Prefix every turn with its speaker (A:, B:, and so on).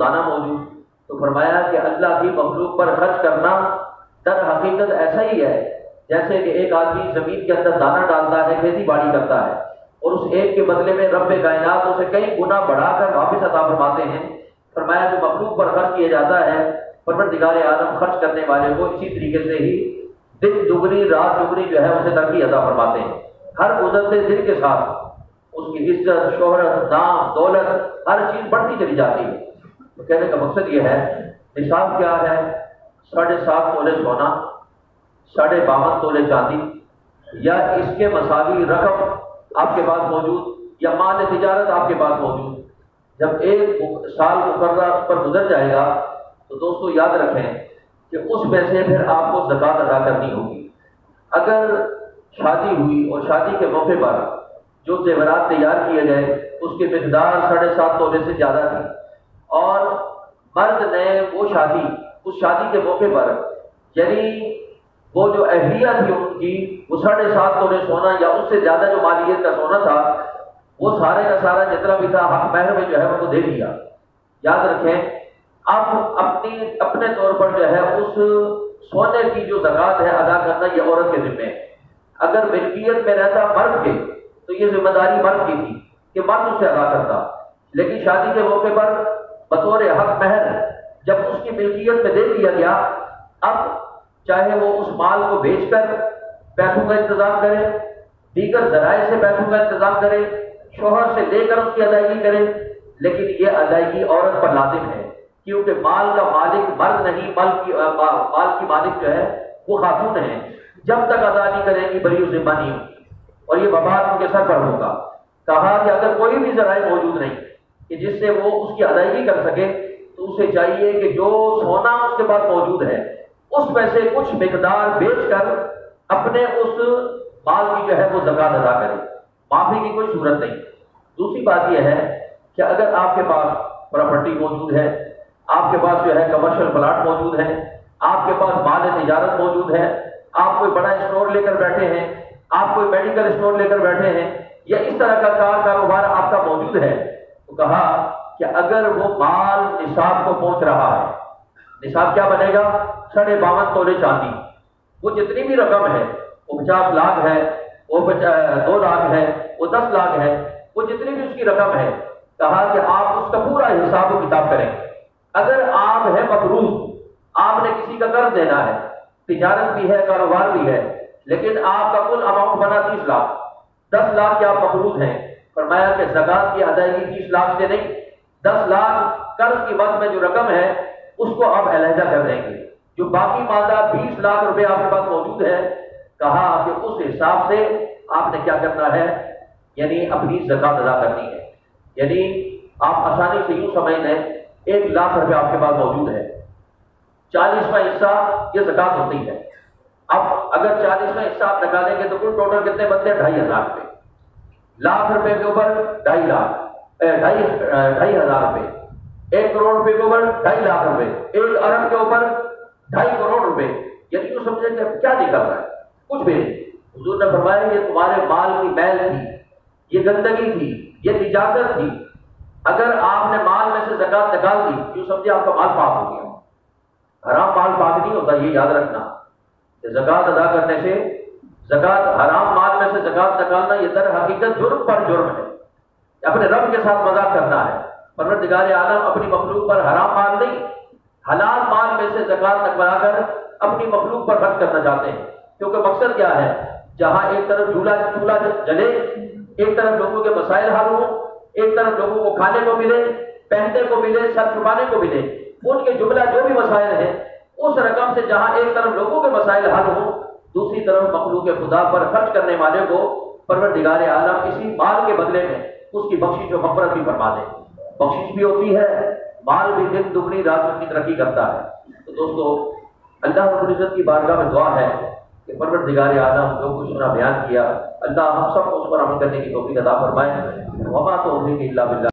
A: دانا موجود، تو فرمایا کہ اللہ کی مخلوق پر خرچ کرنا در حقیقت ایسا ہی ہے جیسے کہ ایک آدمی زمین کے اندر دانا ڈالتا ہے، کھیتی باڑی کرتا ہے، اور اس ایک کے بدلے میں رب کائنات اسے کئی گنا بڑھا کر واپس عطا فرماتے ہیں۔ فرمایا جو مخلوق پر خرچ کیا جاتا ہے، پروردگار عالم خرچ کرنے والے کو اسی طریقے سے ہی دن دگنی رات دگنی جو ہے اسے ترقی عطا فرماتے ہیں۔ ہر گزرتے دن کے ساتھ اس کی عزت، شہرت، نام، دولت، ہر چیز بڑھتی چلی جاتی ہے۔ تو کہنے کا مقصد یہ ہے، نصاب کیا ہے؟ 7.5 تولے سونا، 52.5 تولے چاندی، یا اس کے مساوی رقم آپ کے پاس موجود، یا مال تجارت آپ کے پاس موجود۔ جب ایک سال مقررہ پر گزر جائے گا تو دوستو یاد رکھیں کہ اس میں سے پھر آپ کو زکوٰۃ ادا کرنی ہوگی۔ اگر شادی ہوئی اور شادی کے موقع پر جو زیورات تیار کیے گئے اس کی مقدار 7.5 تولے سے زیادہ تھی، اور مرد نے وہ شادی اس شادی کے موقع پر یعنی وہ جو اہلیہ تھی ان کی وہ 7.5 تولے سونا یا اس سے زیادہ جو مالیت کا سونا تھا وہ سارے کا سارا جتنا بھی تھا حق مہر میں جو ہے ان کو دے دیا۔ یاد رکھیں اب اپنے طور پر جو ہے اس سونے کی جو زکوٰۃ ہے ادا کرنا یہ عورت کے ذمہ ہے۔ اگر ملکیت میں رہتا مرد کے تو یہ ذمہ داری مرد کی تھی کہ مرد اسے ادا کرتا، لیکن شادی کے موقع پر بطور حق مہر جب اس کی ملکیت میں دے دیا گیا، اب چاہے وہ اس مال کو بیچ کر پیسوں کا انتظام کرے، دیگر ذرائع سے پیسوں کا انتظام کرے، شوہر سے لے کر اس کی ادائیگی کرے، لیکن یہ ادائیگی عورت پر لازم ہے، کیونکہ مال کا مالک مرد نہیں، مال کی مالک جو ہے وہ خاتون ہے۔ جب تک ادا نہیں کرے گی بری ذمہ نہیں ہوگی، اور یہ وبال ان کے سر پر ہوگا۔ کہا کہ اگر کوئی بھی ذرائع موجود نہیں کہ جس سے وہ اس کی ادائیگی کر سکے تو اسے چاہیے کہ جو سونا اس کے پاس موجود ہے اس میں سے کچھ مقدار بیچ کر اپنے اس مال کی جو ہے وہ زکوٰۃ ادا کرے، معافی کی کوئی صورت نہیں۔ دوسری بات یہ ہے کہ اگر آپ کے پاس پراپرٹی موجود ہے، آپ کے پاس جو ہے کمرشل پلاٹ موجود ہے، آپ کے پاس مال تجارت موجود ہے، آپ کوئی بڑا اسٹور لے کر بیٹھے ہیں، آپ کوئی میڈیکل اسٹور لے کر بیٹھے ہیں، یا اس طرح کا کاروبار آپ کا موجود ہے، تو کہا کہ اگر وہ مال نصاب کو پہنچ رہا ہے، نصاب کیا بنے گا؟ 52.5 تولے چاندی، وہ جتنی بھی رقم ہے، وہ 50 لاکھ ہے، وہ 2 لاکھ ہے، وہ 10 لاکھ ہے، وہ جتنی بھی اس کی رقم ہے، کہا کہ آپ اس کا پورا حساب و کتاب کریں۔ اگر آپ ہے مقروض، آپ نے کسی کا قرض دینا ہے، تجارت بھی ہے، کاروبار بھی ہے، لیکن آپ کا کل اماؤنٹ بنا 30 لاکھ، 10 لاکھ کے آپ مقروض ہیں، فرمایا کہ زکوٰۃ کی ادائیگی 30 لاکھ سے نہیں، 10 لاکھ قرض کی مد میں جو رقم ہے اس کو آپ علیحدہ کر دیں گے، جو باقی ماندہ 20 لاکھ روپے آپ کے پاس موجود ہے، کہا کہ اس حساب سے آپ نے کیا کرنا ہے، یعنی اپنی زکوٰۃ ادا کرنی ہے۔ یعنی آپ آسانی سے یوں سمجھ لیں 1 لاکھ روپے آپ کے پاس موجود ہے، 40واں حصہ یہ زکوٰۃ ہوتی ہے۔ اب اگر 40واں حصہ آپ نکالیں گے تو کل ٹوٹل کتنے بنتے ہیں؟ 2,500 روپے۔ لاکھ روپے کے اوپر 2.5 لاکھ، 2,500 روپے، 1 کروڑ روپے کے اوپر 2.5 لاکھ روپے، 1 ارب کے اوپر 2.5 کروڑ روپے۔ یعنی تو سمجھے کہ کیا نکل رہا ہے؟ کچھ بھی نہیں۔ حضور نے فرمایا یہ تمہارے مال کی میل تھی، یہ گندگی تھی، یہ نجاست تھی، اگر آپ نے مال میں سے زکوٰۃ نکال دی کیوں سمجھے آپ کا مال پاک ہو گیا۔ حرام مال پاک نہیں ہوتا، یہ یاد رکھنا کہ زکوٰۃ ادا کرنے سے، زکوٰۃ حرام مال میں سے زکوٰۃ نکالنا یہ در حقیقت جرم پر جرم ہے، اپنے رب کے ساتھ مذاق کرنا ہے۔ پروردگار عالم اپنی مخلوق پر حرام مال نہیں، حلال مال میں سے زکوٰۃ نکلا کر اپنی مخلوق پر خرچ کرنا چاہتے ہیں، کیونکہ مقصد کیا ہے؟ جہاں ایک طرف چولہا جلے، ایک طرف لوگوں کے مسائل حل ہوں، ایک طرف لوگوں کو کھانے کو ملے، پہننے کو ملے، سر چھپانے کو ملے، ان کے جملہ جو بھی مسائل ہیں اس رقم سے جہاں ایک طرف لوگوں کے مسائل حل ہوں، دوسری طرف مخلوق خدا پر خرچ کرنے والے کو پروردگار عالم اسی مال کے بدلے میں اس کی بخشش و مغفرت بھی فرما دے۔ بخشش بھی ہوتی ہے، مال بھی دن دگنی رات دگنی ترقی کرتا ہے۔ تو دوستو اللہ رب العزت کی بارگاہ میں دعا ہے کہ پروردگار عالم جو کچھ انہوں نے بیان کیا، اللہ ہم سب کو اس پر عمل کرنے کی توفیق عطا فرمائے۔ وما توفیق الا باللہ۔